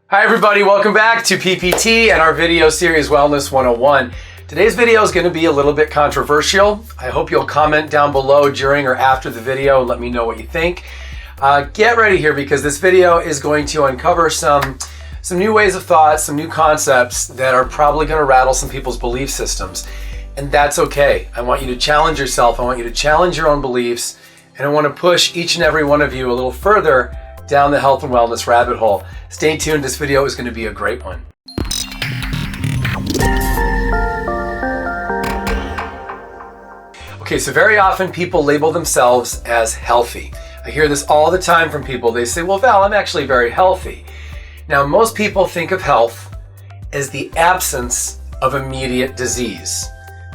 Hi everybody, welcome back to PPT and our video series Wellness 101. Today's video is going to be a little bit controversial. I hope you'll comment down below during or after the video and let me know what you think. Get ready here because this video is going to uncover some new ways of thought, some new concepts that are probably going to rattle some people's belief systems. And that's okay. I want you to challenge yourself. I want you to challenge your own beliefs. And I want to push each and every one of you a little further down the health and wellness rabbit hole. Stay tuned, this video is going to be a great one. Okay, so very often people label themselves as healthy. I hear this all the time from people. They say, well, Val, I'm actually very healthy. Now, most people think of health as the absence of immediate disease.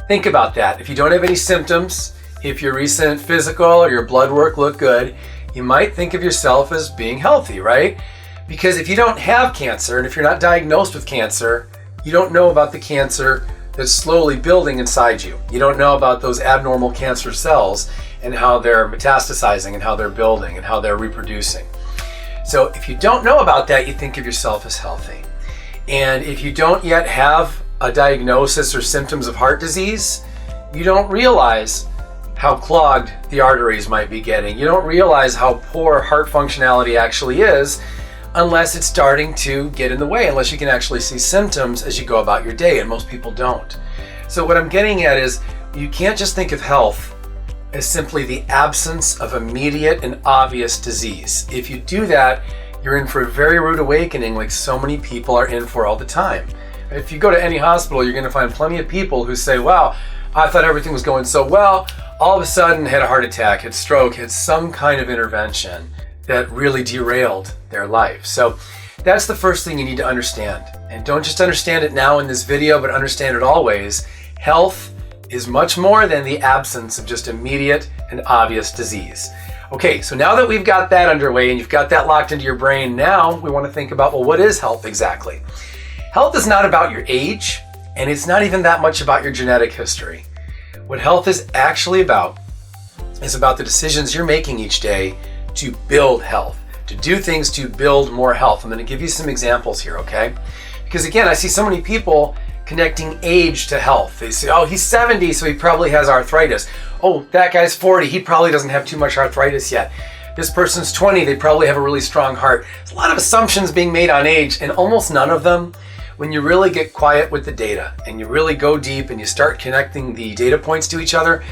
Think about that. If you don't have any symptoms, if your recent physical or your blood work look good, you might think of yourself as being healthy, right? Because if you don't have cancer and if you're not diagnosed with cancer, you don't know about the cancer that's slowly building inside you. You don't know about those abnormal cancer cells and how they're metastasizing and how they're building and how they're reproducing. So if you don't know about that, you think of yourself as healthy. And if you don't yet have a diagnosis or symptoms of heart disease, you don't realize how clogged the arteries might be getting. You don't realize how poor heart functionality actually is unless it's starting to get in the way, unless you can actually see symptoms as you go about your day, and most people don't. So what I'm getting at is you can't just think of health as simply the absence of immediate and obvious disease. If you do that, you're in for a very rude awakening like so many people are in for all the time. If you go to any hospital, you're going to find plenty of people who say, wow, I thought everything was going so well, all of a sudden had a heart attack, had stroke, had some kind of intervention that really derailed their life. So that's the first thing you need to understand. And don't just understand it now in this video, but understand it always. Health is much more than the absence of just immediate and obvious disease. Okay, so now that we've got that underway and you've got that locked into your brain, now we want to think about, well, what is health exactly? Health is not about your age, and it's not even that much about your genetic history. What health is actually about is about the decisions you're making each day to build health, to do things to build more health. I'm going to give you some examples here, okay? Because again, I see so many people connecting age to health. They say, oh, he's 70, so he probably has arthritis. Oh, that guy's 40, he probably doesn't have too much arthritis yet. This person's 20, they probably have a really strong heart. There's a lot of assumptions being made on age, and almost none of them, when you really get quiet with the data and you really go deep and you start connecting the data points to each other,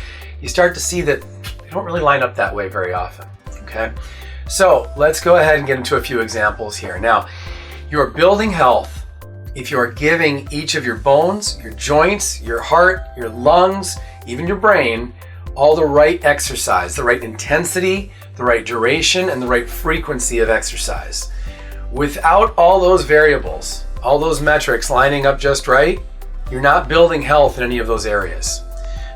you start to see that they don't really line up that way very often, okay? So let's go ahead and get into a few examples here. Now, you are building health if you are giving each of your bones, your joints, your heart, your lungs, even your brain, all the right exercise, the right intensity, the right duration, and the right frequency of exercise. Without all those variables, all those metrics lining up just right, you're not building health in any of those areas.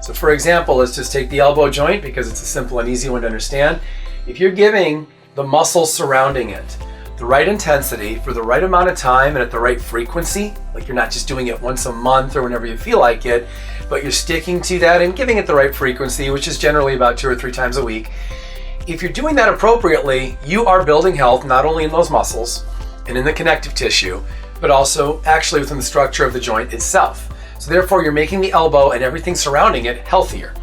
So for example, let's just take the elbow joint because it's a simple and easy one to understand. If you're giving the muscles surrounding it the right intensity for the right amount of time and at the right frequency, like you're not just doing it once a month or whenever you feel like it, but you're sticking to that and giving it the right frequency, which is generally about 2 or 3 times a week. If you're doing that appropriately, you are building health not only in those muscles and in the connective tissue, but also actually within the structure of the joint itself. So therefore, you're making the elbow and everything surrounding it healthier.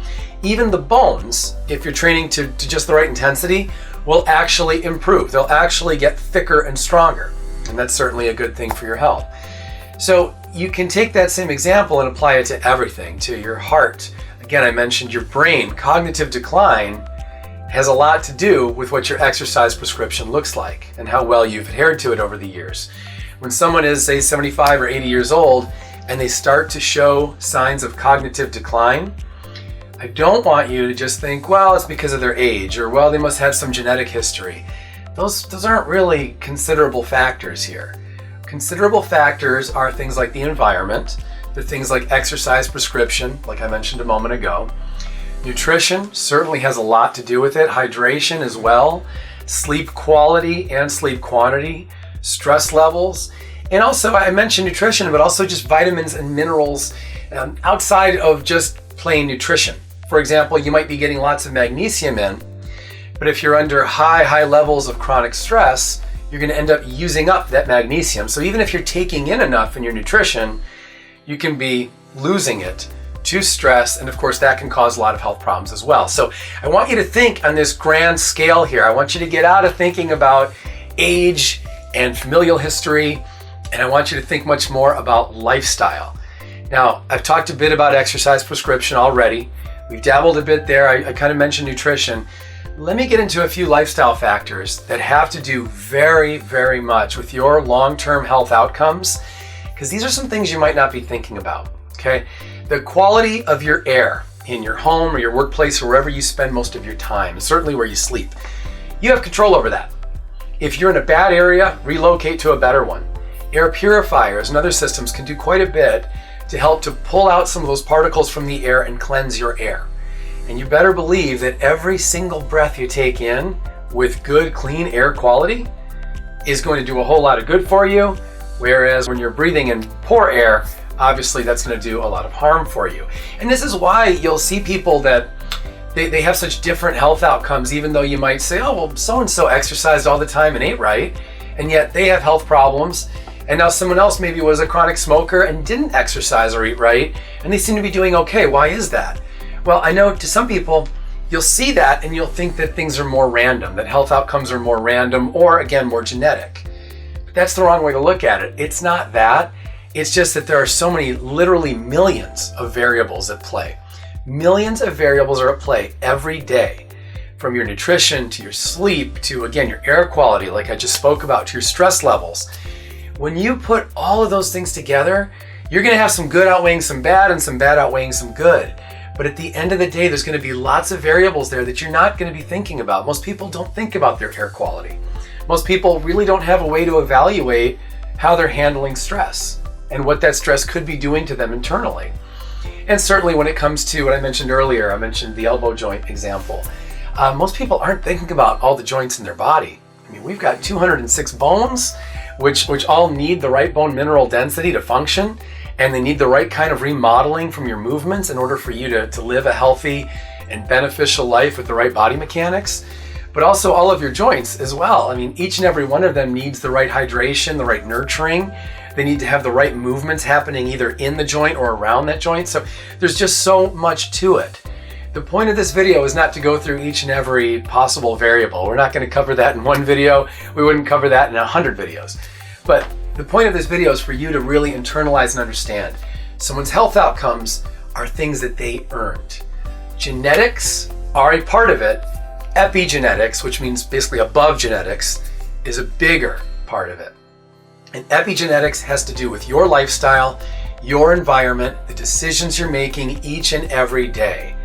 Even the bones, if you're training to just the right intensity, will actually improve. They'll actually get thicker and stronger. And that's certainly a good thing for your health. So you can take that same example and apply it to everything, to your heart. Again, I mentioned your brain. Cognitive decline has a lot to do with what your exercise prescription looks like and how well you've adhered to it over the years. When someone is, say, 75 or 80 years old and they start to show signs of cognitive decline, I don't want you to just think, well, it's because of their age, or well, they must have some genetic history. Those aren't really considerable factors here. Considerable factors are things like the environment, the things like exercise prescription, like I mentioned a moment ago. Nutrition certainly has a lot to do with it, hydration as well, sleep quality and sleep quantity, stress levels, and also I mentioned nutrition, but also just vitamins and minerals outside of just plain nutrition. For example, you might be getting lots of magnesium in, but if you're under high levels of chronic stress, you're going to end up using up that magnesium. So even if you're taking in enough in your nutrition, you can be losing it to stress, and of course that can cause a lot of health problems as well. So I want you to think on this grand scale here. I want you to get out of thinking about age and familial history, and I want you to think much more about lifestyle. Now, I've talked a bit about exercise prescription already. We've dabbled a bit there. I kind of mentioned nutrition. Let me get into a few lifestyle factors that have to do very, very much with your long-term health outcomes, because these are some things you might not be thinking about, okay? The quality of your air in your home or your workplace or wherever you spend most of your time, certainly where you sleep. You have control over that. If you're in a bad area, relocate to a better one. Air purifiers and other systems can do quite a bit to help to pull out some of those particles from the air and cleanse your air. And you better believe that every single breath you take in with good, clean air quality is going to do a whole lot of good for you, whereas when you're breathing in poor air, obviously that's going to do a lot of harm for you. And this is why you'll see people that they have such different health outcomes, even though you might say, oh, well, so-and-so exercised all the time and ate right, and yet they have health problems. And now someone else maybe was a chronic smoker and didn't exercise or eat right, and they seem to be doing okay. Why is that? Well, I know to some people, you'll see that and you'll think that things are more random, that health outcomes are more random or, again, more genetic. But that's the wrong way to look at it. It's not that. It's just that there are so many, literally millions of variables at play. Millions of variables are at play every day, from your nutrition to your sleep to, again, your air quality, like I just spoke about, to your stress levels. When you put all of those things together, you're going to have some good outweighing some bad and some bad outweighing some good. But at the end of the day, there's going to be lots of variables there that you're not going to be thinking about. Most people don't think about their air quality. Most people really don't have a way to evaluate how they're handling stress and what that stress could be doing to them internally. And certainly when it comes to what I mentioned earlier, I mentioned the elbow joint example. Most people aren't thinking about all the joints in their body. I mean, we've got 206 bones, which all need the right bone mineral density to function, and they need the right kind of remodeling from your movements in order for you to live a healthy and beneficial life with the right body mechanics. But also all of your joints as well. I mean, each and every one of them needs the right hydration, the right nurturing. They need to have the right movements happening either in the joint or around that joint. So there's just so much to it. The point of this video is not to go through each and every possible variable. We're not going to cover that in one video. We wouldn't cover that in 100 videos. But the point of this video is for you to really internalize and understand someone's health outcomes are things that they earned. Genetics are a part of it. Epigenetics, which means basically above genetics, is a bigger part of it. And epigenetics has to do with your lifestyle, your environment, the decisions you're making each and every day.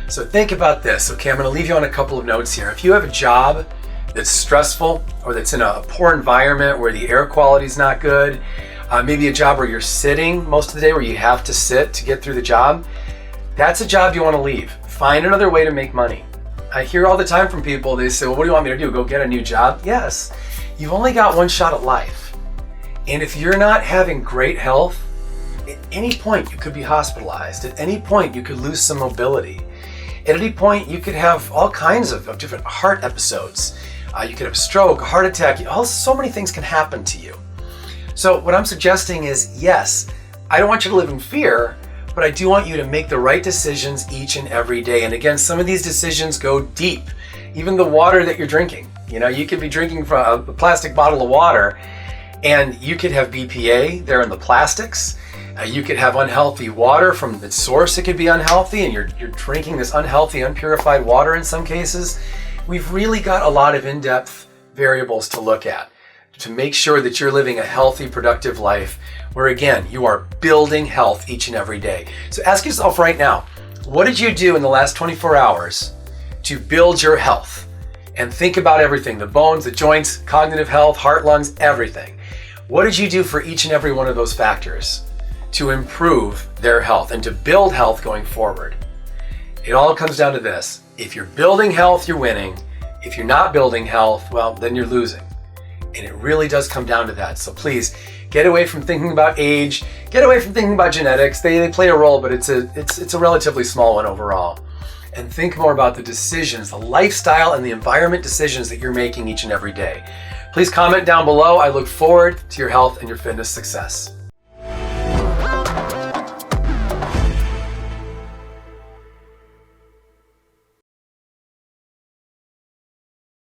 So think about this. Okay, I'm going to leave you on a couple of notes here. If you have a job that's stressful or that's in a poor environment where the air quality is not good, maybe a job where you're sitting most of the day, where you have to sit to get through the job, that's a job you want to leave. Find another way to make money. I hear all the time from people, they say, well, what do you want me to do? Go get a new job? Yes, you've only got one shot at life. And if you're not having great health, at any point you could be hospitalized. At any point you could lose some mobility. At any point you could have all kinds of different heart episodes. You could have a stroke, a heart attack. So many things can happen to you. So what I'm suggesting is, yes, I don't want you to live in fear, but I do want you to make the right decisions each and every day. And again, some of these decisions go deep. Even the water that you're drinking. You could be drinking from a plastic bottle of water, and you could have BPA there in the plastics. You could have unhealthy water from the source. It could be unhealthy, and you're drinking this unhealthy, unpurified water in some cases. We've really got a lot of in-depth variables to look at to make sure that you're living a healthy, productive life where, again, you are building health each and every day. So ask yourself right now, what did you do in the last 24 hours to build your health? And think about everything, the bones, the joints, cognitive health, heart, lungs, everything. What did you do for each and every one of those factors to improve their health and to build health going forward? It all comes down to this. If you're building health, you're winning. If you're not building health, well, then you're losing. And it really does come down to that. So please get away from thinking about age, get away from thinking about genetics. They play a role, but it's a relatively small one overall. And think more about the decisions, the lifestyle and the environment decisions that you're making each and every day. Please comment down below. I look forward to your health and your fitness success.